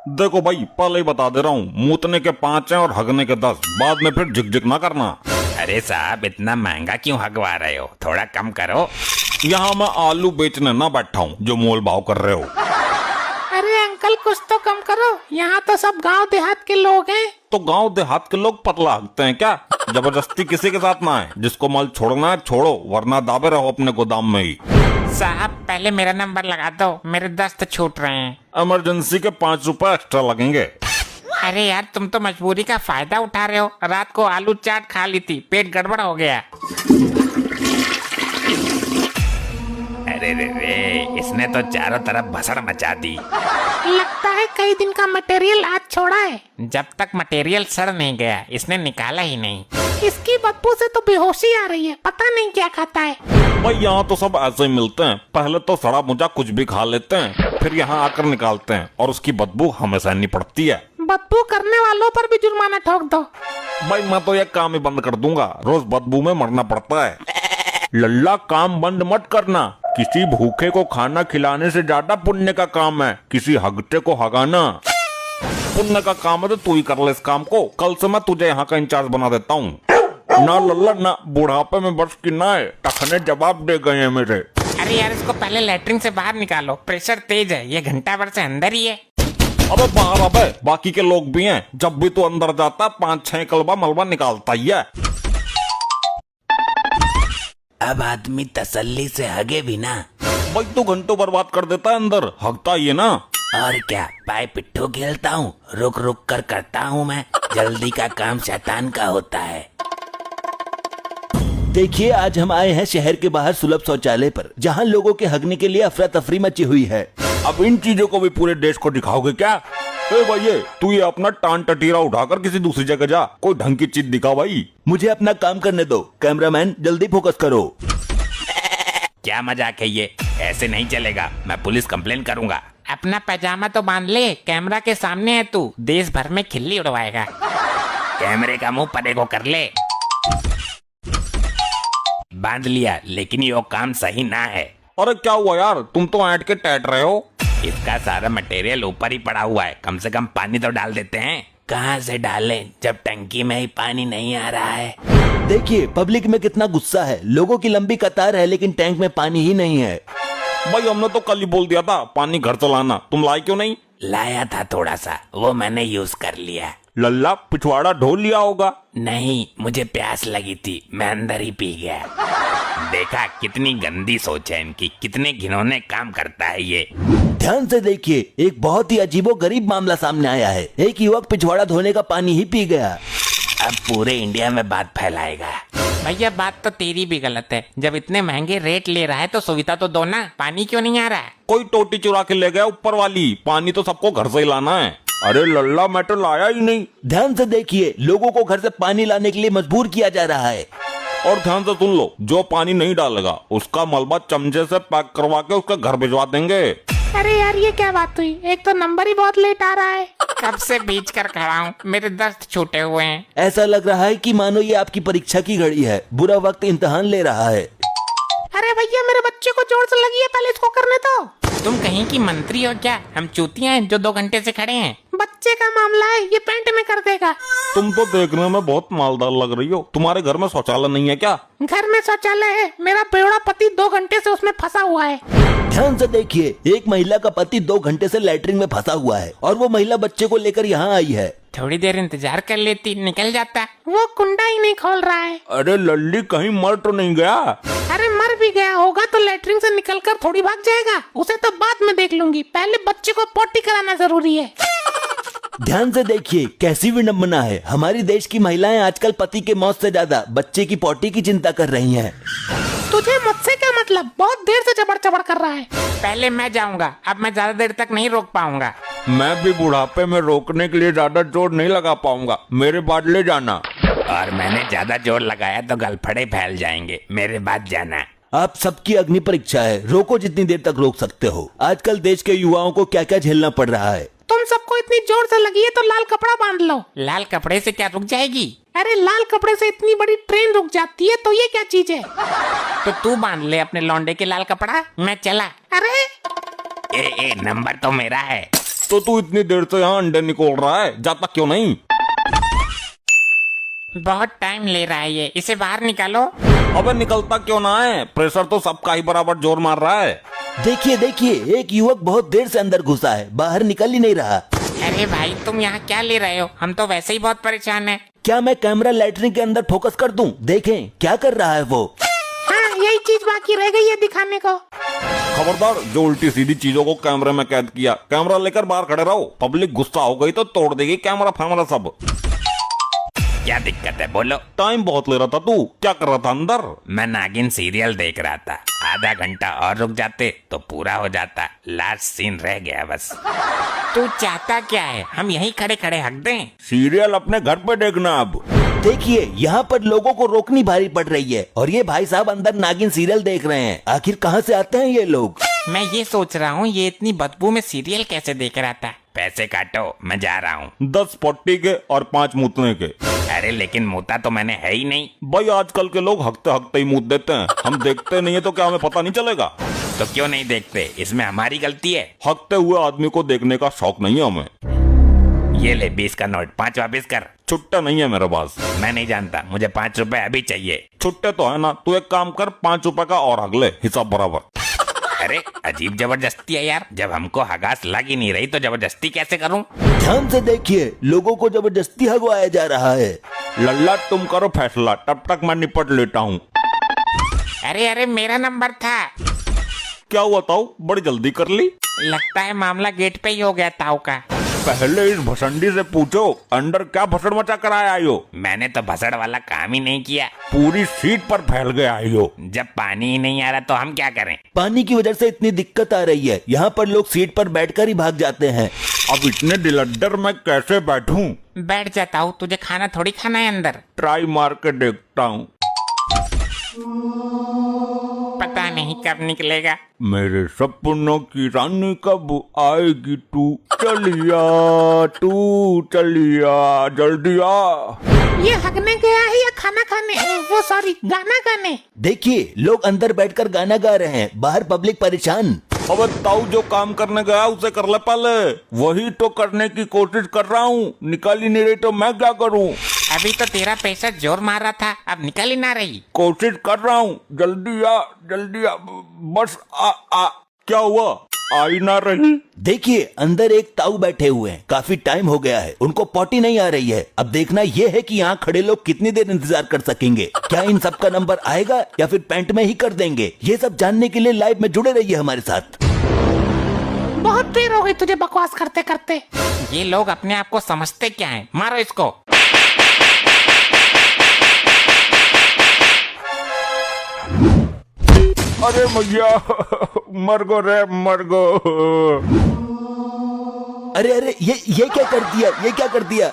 देखो भाई, पहले ही बता दे रहा हूँ, मूतने के 5 हैं और हगने के 10। बाद में फिर झिक ना करना। अरे साहब, इतना महंगा क्यों हगवा रहे हो? थोड़ा कम करो। यहाँ मैं आलू बेचने ना बैठा हूँ जो मोल भाव कर रहे हो। अरे अंकल, कुछ तो कम करो, यहाँ तो सब गांव देहात के लोग हैं। तो गांव देहात के लोग पतला हकते हैं क्या? जबरदस्ती किसी के साथ ना है। जिसको माल छोड़ना है छोड़ो, वरना दाबे रहो अपने गोदाम में ही। साहब, पहले मेरा नंबर लगा दो, मेरे दस्त छूट रहे हैं। इमरजेंसी के 5 रुपए एक्स्ट्रा लगेंगे। अरे यार, तुम तो मजबूरी का फायदा उठा रहे हो। रात को आलू चाट खा ली थी, पेट गड़बड़ हो गया। अरे रे रे, इसने तो चारों तरफ भसड़ मचा दी। लगता है कई दिन का मटेरियल आज छोड़ा है। जब तक मटेरियल सड़ नहीं गया, इसने निकाला ही नहीं। इसकी बदबू से तो बेहोशी आ रही है, पता नहीं क्या खाता है। भाई यहाँ तो सब ऐसे ही मिलते हैं। पहले तो सड़ा मुझा कुछ भी खा लेते हैं, फिर यहाँ आकर निकालते हैं और उसकी बदबू हमें सहनी पड़ती है। बदबू करने वालों पर भी जुर्माना ठोक दो। भाई मैं तो ये काम ही बंद कर दूंगा, रोज बदबू में मरना पड़ता है। लल्ला, काम बंद मत करना। किसी भूखे को खाना खिलाने से ज्यादा पुण्य का काम है किसी हगटे को हगाना। पुण्य का काम है तो तू ही कर ले इस काम को। कल से मैं तुझे यहाँ का इंचार्ज बना देता हूँ। ना लल्ला ना, बुढ़ापे में बस की ना है, टखने जवाब दे गए हैं मेरे। अरे यार, इसको पहले लैट्रिन से बाहर निकालो, प्रेशर तेज है। ये घंटा भर से अंदर ही है। अबे बाहर, अबे बाकी के लोग भी हैं। जब भी तू अंदर जाता 5-6 कलबा मलबा निकालता ही है। अब आदमी तसल्ली से हगे भी ना। भाई तू घंटों बर्बाद कर देता है अंदर, हगता ही है ना। और क्या, पाए पिट्ठू खेलता हूँ, रुक रुक कर करता हूँ मैं। जल्दी का काम शैतान का होता है। देखिए, आज हम आए हैं शहर के बाहर सुलभ शौचालय पर, जहां लोगों के हगने के लिए अफरा तफरी मची हुई है। अब इन चीजों को भी पूरे देश को दिखाओगे क्या? ए भाई, तू ये अपना टान टटीरा उठाकर किसी दूसरी जगह जा, कोई ढंग की चीज दिखा भाई। मुझे अपना काम करने दो। कैमरामैन, जल्दी फोकस करो। क्या मजाक है ये? ऐसे नहीं चलेगा, मैं पुलिस कंप्लेन करूंगा। अपना पैजामा तो बांध ले, कैमरा के सामने है तू, देश भर में खिल्ली उड़वाएगा। कैमरे का मुंह परे को कर ले। बांध लिया, लेकिन ये काम सही ना है। अरे क्या हुआ यार, तुम तो ऐंठ के टैट रहे हो। इसका सारा मटेरियल ऊपर ही पड़ा हुआ है, कम से कम पानी तो डाल देते हैं। कहाँ से डालें जब टंकी में ही पानी नहीं आ रहा है? देखिए, पब्लिक में कितना गुस्सा है। लोगों की लंबी कतार है, लेकिन टैंक में पानी ही नहीं है। भाई हमने तो कल ही बोल दिया था पानी घर से लाना, तुम लाए क्यों नहीं? लाया था थोड़ा सा, वो मैंने यूज कर लिया। लल्ला, पिछवाड़ा ढो लिया होगा। नहीं, मुझे प्यास लगी थी, मैं अंदर ही पी गया। देखा, कितनी गंदी सोच है इनकी, कितने घिनौने काम करता है ये। ध्यान से देखिए, एक बहुत ही अजीबो गरीब मामला सामने आया है। एक युवक पिछवाड़ा धोने का पानी ही पी गया। अब पूरे इंडिया में बात फैलाएगा। भैया, बात तो तेरी भी गलत है। जब इतने महंगे रेट ले रहा है तो सुविधा तो दो ना। पानी क्यों नहीं आ रहा है? कोई टोटी चुरा के ले गया ऊपर वाली। पानी तो सबको घर से ही लाना है। अरे लल्ला, मैं तो लाया ही नहीं। ध्यान से देखिए, लोगों को घर से पानी लाने के लिए मजबूर किया जा रहा है। और ध्यान से सुन लो, जो पानी नहीं डालेगा उसका मलबा चमचे से पैक करवा के उसका घर भिजवा देंगे। अरे यार, ये क्या बात हुई? एक तो नंबर ही बहुत लेट आ रहा है। कब से बीच कर खड़ा हूँ, मेरे दस्त छूटे हुए हैं। ऐसा लग रहा है कि मानो ये आपकी परीक्षा की घड़ी है। बुरा वक्त इम्तिहान ले रहा है। अरे भैया, मेरे बच्चे को जोर से लगी है, पहले इसको करने दो। तुम कहीं की मंत्री हो क्या? हम चूतियां हैं जो 2 घंटे से खड़े हैं। बच्चे का मामला है, ये पेंट में कर देगा। तुम तो देखने में बहुत मालदार लग रही हो। तुम्हारे घर में शौचालय नहीं है क्या? घर में शौचालय है, मेरा बेवड़ा पति 2 घंटे से उसमें फंसा हुआ है। ध्यान से देखिए, एक महिला का पति 2 घंटे से लैट्रिन में फंसा हुआ है और वो महिला बच्चे को लेकर यहाँ आई है। थोड़ी देर इंतजार कर लेती, निकल जाता। वो कुंडा ही नहीं खोल रहा है। अरे लल्ली, कहीं मर तो नहीं गया? अरे मर भी गया होगा तो लैट्रिन से निकलकर थोड़ी भाग जाएगा। उसे तो बाद में देख लूंगी, पहले बच्चे को पोटी कराना जरूरी है। ध्यान से देखिए, कैसी विडम्बना है। हमारी देश की महिलाएं आजकल पति के मौत से ज्यादा बच्चे की पोटी की चिंता कर रही हैं। तुझे मुझसे क्या मतलब? बहुत देर से चबड़ चबड़ कर रहा है। पहले मैं जाऊंगा, अब मैं ज्यादा देर तक नहीं रोक पाऊंगा। मैं भी बुढ़ापे में रोकने के लिए ज्यादा जोर नहीं लगा पाऊंगा, मेरे बाद ले जाना। और मैंने ज्यादा जोर लगाया तो गलफड़े फैल जाएंगे, मेरे बाद जाना। आप सबकी अग्नि परीक्षा है, रोको जितनी देर तक रोक सकते हो। आजकल देश के युवाओं को क्या क्या झेलना पड़ रहा है। तुम सबको इतनी जोर से लगी है तो लाल कपड़ा बांध लो। लाल कपड़े से क्या रुक जाएगी? अरे लाल कपड़े से इतनी बड़ी ट्रेन रुक जाती है तो ये क्या चीज है? तो तू बांध ले अपने लौंडे के लाल कपड़ा, मैं चला। अरे ए नंबर तो मेरा है। तो तू इतनी देर से यहाँ अंडे निकोल रहा है, जाता क्यों नहीं? बहुत टाइम ले रहा है ये, इसे बाहर निकालो। अबे निकलता क्यों ना है? प्रेशर तो सबका ही बराबर जोर मार रहा है। देखिए देखिए, एक युवक बहुत देर से अंदर घुसा है, बाहर निकल ही नहीं रहा। अरे भाई तुम यहाँ क्या ले रहे हो? हम तो वैसे ही बहुत परेशान हैं। क्या मैं कैमरा लैट्रिन के अंदर फोकस कर दूं? देखें क्या कर रहा है वो। हाँ यही चीज बाकी रह गई है दिखाने को। खबरदार, जो उल्टी सीधी चीजों को कैमरे में कैद किया, कैमरा लेकर बाहर खड़े रहो। पब्लिक गुस्सा हो गई तो तोड़ देगी कैमरा फैमरा सब। क्या दिक्कत है बोलो। टाइम बहुत ले रहा था, तू क्या कर रहा था अंदर? मैं नागिन सीरियल देख रहा था, आधा घंटा और रुक जाते तो पूरा हो जाता, लास्ट सीन रह गया बस। तू चाहता क्या है? हम यहीं खड़े खड़े हक दें? सीरियल अपने घर पे देखना अब। देखिए यहाँ पर लोगों को रोकनी भारी पड़ रही है और ये भाई साहब अंदर नागिन सीरियल देख रहे हैं। आखिर कहाँ से आते हैं ये लोग? मैं ये सोच रहा हूँ ये इतनी बदबू में सीरियल कैसे देख रहा था। पैसे काटो, मैं जा रहा हूँ। 10 पट्टी के और 5 मूतने के। अरे लेकिन मुता तो मैंने है ही नहीं। भाई आजकल के लोग हकते हकते ही मूत देते हैं, हम देखते नहीं है तो क्या हमें पता नहीं चलेगा? तो क्यों नहीं देखते, इसमें हमारी गलती है? हकते हुए आदमी को देखने का शौक नहीं है हमें। ये ले 20 का नोट, 5 वापिस कर। छुट्टा नहीं है मेरे पास। मैं नहीं जानता, मुझे 5 रुपए अभी चाहिए। छुट्टे तो है ना, तू एक काम कर, 5 रुपए का और हक ले, हिसाब बराबर। अरे अजीब जबरदस्ती है यार, जब हमको हगास लग ही नहीं रही तो जबरदस्ती कैसे करूं? ध्यान से देखिए, लोगों को जबरदस्ती हगवाया जा रहा है। लल्ला तुम करो फैसला, तब तक मैं निपट लेता हूँ। अरे अरे मेरा नंबर था। क्या हुआ ताऊ, बड़ी जल्दी कर ली? लगता है मामला गेट पे ही हो गया ताऊ का। पहले इस भसंडी से पूछो अंदर क्या भसड़ मचा कर आया हो। मैंने तो भसड़ वाला काम ही नहीं किया। पूरी सीट पर फैल गए आई हो। जब पानी ही नहीं आ रहा तो हम क्या करें? पानी की वजह से इतनी दिक्कत आ रही है, यहाँ पर लोग सीट पर बैठकर ही भाग जाते हैं। अब इतने डिलड्डर मैं कैसे बैठूं? बैठ जाता हूँ, तुझे खाना थोड़ी खाना है अंदर। ट्राई मार के देखता हूँ। पता नहीं कब निकलेगा। मेरे सपनों की रानी कब आएगी तू? चलिया तू चलिया, जल्दी आ। ये हगने गया है या खाना खाने, वो सॉरी गाना गाने? देखिए लोग अंदर बैठकर गाना गा रहे हैं, बाहर पब्लिक परेशान। अबे ताऊ, जो काम करने गया उसे कर ले पहले। वही तो करने की कोशिश कर रहा हूँ, निकाल ही नहीं रही तो मैं क्या करूँ? अभी तो तेरा पैसा जोर मार रहा था, अब निकल ही ना रही। कोशिश कर रहा हूँ, जल्दी आ जल्दी आ, बस आ। क्या हुआ, आ ही ना रही? देखिए अंदर एक ताऊ बैठे हुए हैं, काफी टाइम हो गया है, उनको पॉटी नहीं आ रही है। अब देखना यह है कि यहाँ खड़े लोग कितनी देर इंतजार कर सकेंगे। क्या इन सब का नंबर आएगा या फिर पेंट में ही कर देंगे? ये सब जानने के लिए लाइव में जुड़े रहिए हमारे साथ। बहुत देर हो गई तुझे बकवास करते करते। ये लोग अपने आप को समझते क्या है? मारो इसको। अरे भैया, मर गो रे, मर गो। अरे अरे ये क्या कर दिया, ये क्या कर दिया?